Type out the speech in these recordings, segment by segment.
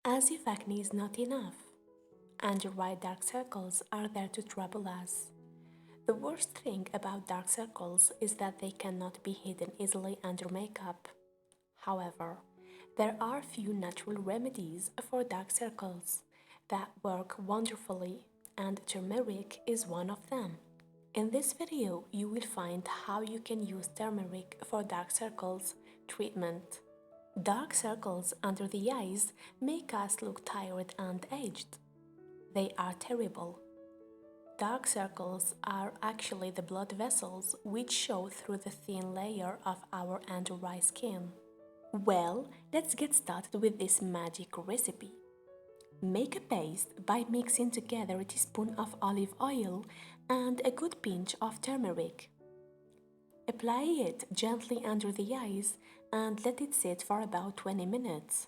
As if acne is not enough, under eye dark circles are there to trouble us. The worst thing about dark circles is that they cannot be hidden easily under makeup. However, there are few natural remedies for dark circles that work wonderfully, and turmeric is one of them. In this video, you will find how you can use turmeric for dark circles treatment. Dark circles under the eyes make us look tired and aged. They are terrible. Dark circles are actually the blood vessels which show through the thin layer of our under eye skin. Well, let's get started with this magic recipe. Make a paste by mixing together a teaspoon of olive oil and a good pinch of turmeric. Apply it gently under the eyes and let it sit for about 20 minutes.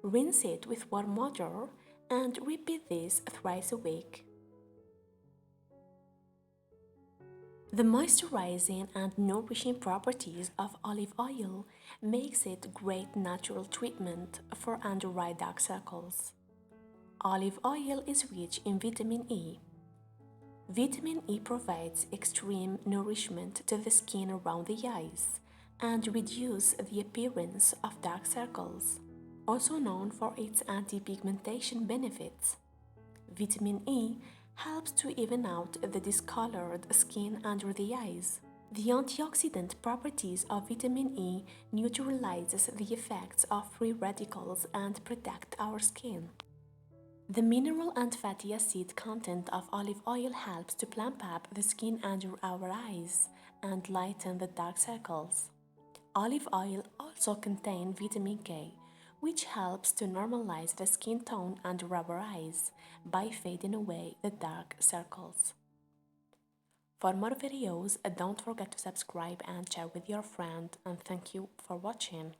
Rinse it with warm water and repeat this thrice a week. The moisturizing and nourishing properties of olive oil makes it great natural treatment for under eye dark circles. Olive oil is rich in vitamin E. Vitamin E provides extreme nourishment to the skin around the eyes and reduces the appearance of dark circles, also known for its anti-pigmentation benefits. Vitamin E helps to even out the discolored skin under the eyes. The antioxidant properties of vitamin E neutralizes the effects of free radicals and protect our skin. The mineral and fatty acid content of olive oil helps to plump up the skin under our eyes and lighten the dark circles. Olive oil also contains vitamin K, which helps to normalize the skin tone under our eyes by fading away the dark circles. For more videos, don't forget to subscribe and share with your friend, and thank you for watching.